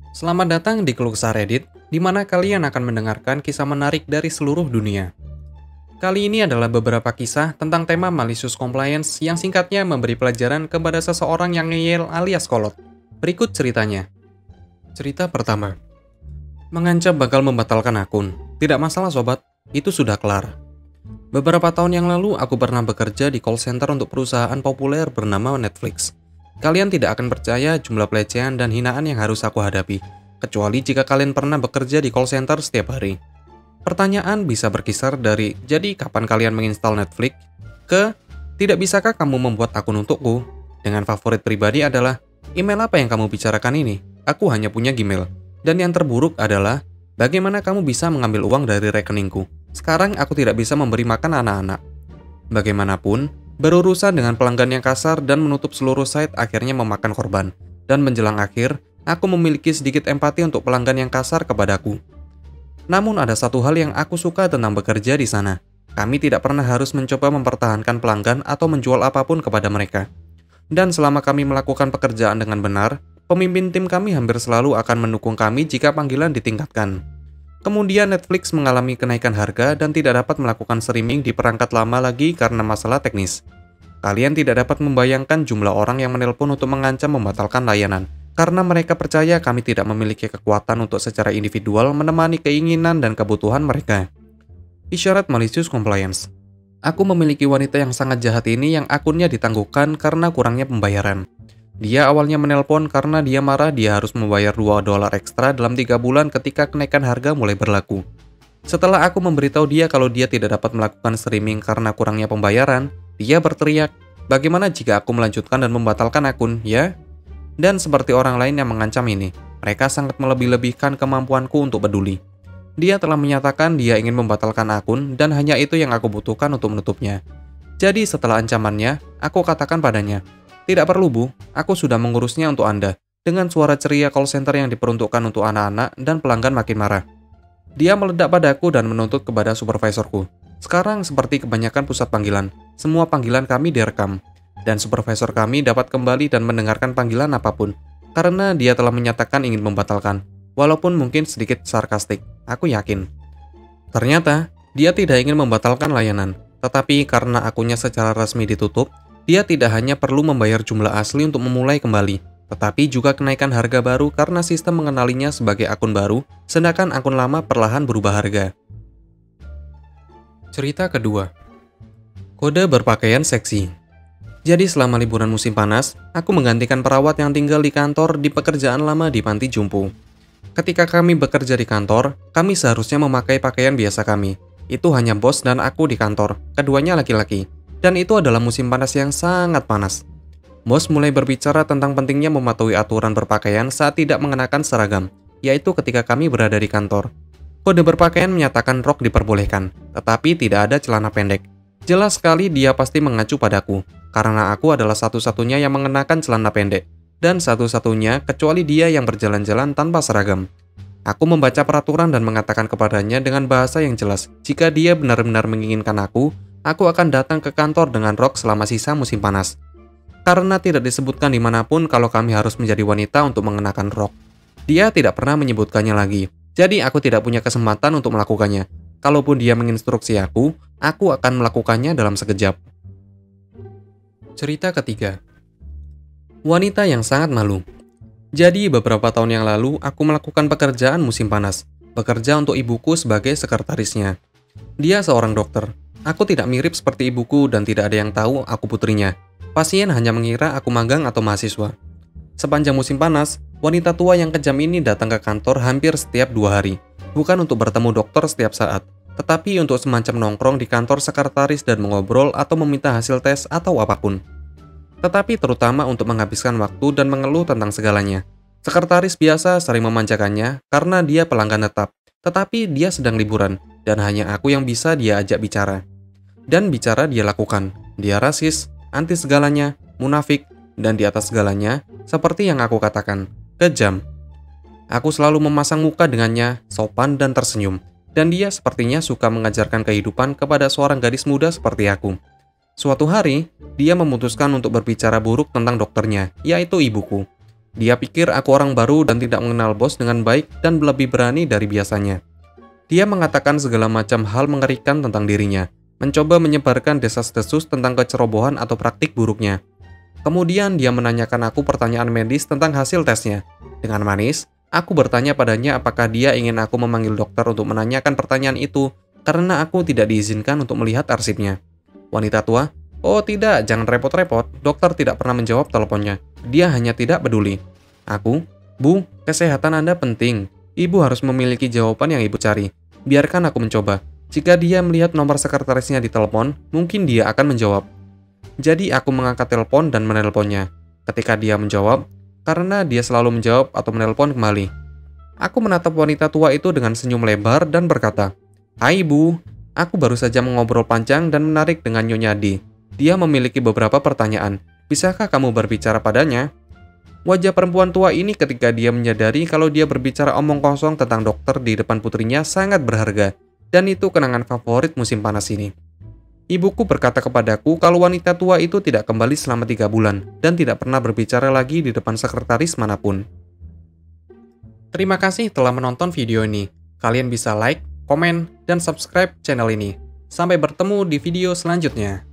Selamat datang di Keluh Kesah Reddit, di mana kalian akan mendengarkan kisah menarik dari seluruh dunia. Kali ini adalah beberapa kisah tentang tema malicious compliance yang singkatnya memberi pelajaran kepada seseorang yang ngeyel alias kolot. Berikut ceritanya. Cerita pertama. Mengancam bakal membatalkan akun. Tidak masalah sobat, itu sudah kelar. Beberapa tahun yang lalu aku pernah bekerja di call center untuk perusahaan populer bernama Netflix. Kalian tidak akan percaya jumlah pelecehan dan hinaan yang harus aku hadapi, kecuali jika kalian pernah bekerja di call center setiap hari. Pertanyaan bisa berkisar dari, jadi kapan kalian menginstal Netflix? Ke, tidak bisakah kamu membuat akun untukku? Dengan favorit pribadi adalah, email apa yang kamu bicarakan ini? Aku hanya punya Gmail. Dan yang terburuk adalah, bagaimana kamu bisa mengambil uang dari rekeningku? Sekarang aku tidak bisa memberi makan anak-anak. Bagaimanapun, berurusan dengan pelanggan yang kasar dan menutup seluruh site akhirnya memakan korban. Dan menjelang akhir, aku memiliki sedikit empati untuk pelanggan yang kasar kepadaku. Namun ada satu hal yang aku suka tentang bekerja di sana. Kami tidak pernah harus mencoba mempertahankan pelanggan atau menjual apapun kepada mereka. Dan selama kami melakukan pekerjaan dengan benar, pemimpin tim kami hampir selalu akan mendukung kami jika panggilan ditingkatkan. Kemudian Netflix mengalami kenaikan harga dan tidak dapat melakukan streaming di perangkat lama lagi karena masalah teknis. Kalian tidak dapat membayangkan jumlah orang yang menelpon untuk mengancam membatalkan layanan, karena mereka percaya kami tidak memiliki kekuatan untuk secara individual menemani keinginan dan kebutuhan mereka. Isyarat malicious compliance. Aku memiliki wanita yang sangat jahat ini yang akunnya ditangguhkan karena kurangnya pembayaran. Dia awalnya menelpon karena dia marah dia harus membayar $2 ekstra dalam 3 bulan ketika kenaikan harga mulai berlaku. Setelah aku memberitahu dia kalau dia tidak dapat melakukan streaming karena kurangnya pembayaran, dia berteriak, bagaimana jika aku melanjutkan dan membatalkan akun, ya? Dan seperti orang lain yang mengancam ini, mereka sangat melebih-lebihkan kemampuanku untuk peduli. Dia telah menyatakan dia ingin membatalkan akun dan hanya itu yang aku butuhkan untuk menutupnya. Jadi setelah ancamannya, aku katakan padanya, tidak perlu Bu, aku sudah mengurusnya untuk Anda. Dengan suara ceria call center yang diperuntukkan untuk anak-anak dan pelanggan makin marah. Dia meledak padaku dan menuntut kepada supervisorku. Sekarang seperti kebanyakan pusat panggilan, semua panggilan kami direkam. Dan supervisor kami dapat kembali dan mendengarkan panggilan apapun. Karena dia telah menyatakan ingin membatalkan. Walaupun mungkin sedikit sarkastik, aku yakin. Ternyata, dia tidak ingin membatalkan layanan. Tetapi karena akunnya secara resmi ditutup, dia tidak hanya perlu membayar jumlah asli untuk memulai kembali, tetapi juga kenaikan harga baru karena sistem mengenalinya sebagai akun baru, sedangkan akun lama perlahan berubah harga. Cerita kedua. Kode berpakaian seksi. Jadi selama liburan musim panas, aku menggantikan perawat yang tinggal di kantor di pekerjaan lama di panti jompo. Ketika kami bekerja di kantor, kami seharusnya memakai pakaian biasa kami. Itu hanya bos dan aku di kantor, keduanya laki-laki. Dan itu adalah musim panas yang sangat panas. Bos mulai berbicara tentang pentingnya mematuhi aturan berpakaian saat tidak mengenakan seragam, yaitu ketika kami berada di kantor. Kode berpakaian menyatakan rok diperbolehkan, tetapi tidak ada celana pendek. Jelas sekali dia pasti mengacu padaku, karena aku adalah satu-satunya yang mengenakan celana pendek, dan satu-satunya kecuali dia yang berjalan-jalan tanpa seragam. Aku membaca peraturan dan mengatakan kepadanya dengan bahasa yang jelas, jika dia benar-benar menginginkan aku akan datang ke kantor dengan rok selama sisa musim panas. Karena tidak disebutkan dimanapun kalau kami harus menjadi wanita untuk mengenakan rok. Dia tidak pernah menyebutkannya lagi, jadi aku tidak punya kesempatan untuk melakukannya. Kalaupun dia menginstruksi aku akan melakukannya dalam sekejap. Cerita ketiga. Wanita yang sangat malu. Jadi beberapa tahun yang lalu aku melakukan pekerjaan musim panas, bekerja untuk ibuku sebagai sekretarisnya. Dia seorang dokter. Aku tidak mirip seperti ibuku dan tidak ada yang tahu aku putrinya. Pasien hanya mengira aku magang atau mahasiswa. Sepanjang musim panas, wanita tua yang kejam ini datang ke kantor hampir setiap 2 hari. Bukan untuk bertemu dokter setiap saat, tetapi untuk semacam nongkrong di kantor sekretaris dan mengobrol atau meminta hasil tes atau apapun. Tetapi terutama untuk menghabiskan waktu dan mengeluh tentang segalanya. Sekretaris biasa sering memanjakannya karena dia pelanggan tetap, tetapi dia sedang liburan dan hanya aku yang bisa dia ajak bicara. Dan bicara dia lakukan. Dia rasis, anti segalanya, munafik, dan di atas segalanya, seperti yang aku katakan, kejam. Aku selalu memasang muka dengannya, sopan dan tersenyum. Dan dia sepertinya suka mengajarkan kehidupan kepada seorang gadis muda seperti aku. Suatu hari, dia memutuskan untuk berbicara buruk tentang dokternya, yaitu ibuku. Dia pikir aku orang baru dan tidak mengenal bos dengan baik dan lebih berani dari biasanya. Dia mengatakan segala macam hal mengerikan tentang dirinya, mencoba menyebarkan desas-desus tentang kecerobohan atau praktik buruknya. Kemudian dia menanyakan aku pertanyaan medis tentang hasil tesnya. Dengan manis, aku bertanya padanya apakah dia ingin aku memanggil dokter untuk menanyakan pertanyaan itu, karena aku tidak diizinkan untuk melihat arsipnya. Wanita tua, "Oh tidak, jangan repot-repot, dokter tidak pernah menjawab teleponnya. Dia hanya tidak peduli." Aku, "Bu, kesehatan Anda penting. Ibu harus memiliki jawaban yang ibu cari. Biarkan aku mencoba. Jika dia melihat nomor sekretarisnya di telepon, mungkin dia akan menjawab." Jadi aku mengangkat telepon dan menelponnya. Ketika dia menjawab, karena dia selalu menjawab atau menelpon kembali. Aku menatap wanita tua itu dengan senyum lebar dan berkata, "Hai Bu, aku baru saja mengobrol panjang dan menarik dengan Nyonya D. Dia memiliki beberapa pertanyaan. Bisakah kamu berbicara padanya?" Wajah perempuan tua ini ketika dia menyadari kalau dia berbicara omong kosong tentang dokter di depan putrinya sangat berharga, dan itu kenangan favorit musim panas ini. Ibuku berkata kepadaku kalau wanita tua itu tidak kembali selama 3 bulan dan tidak pernah berbicara lagi di depan sekretaris manapun. Terima kasih telah menonton video ini. Kalian bisa like, komen, dan subscribe channel ini. Sampai bertemu di video selanjutnya.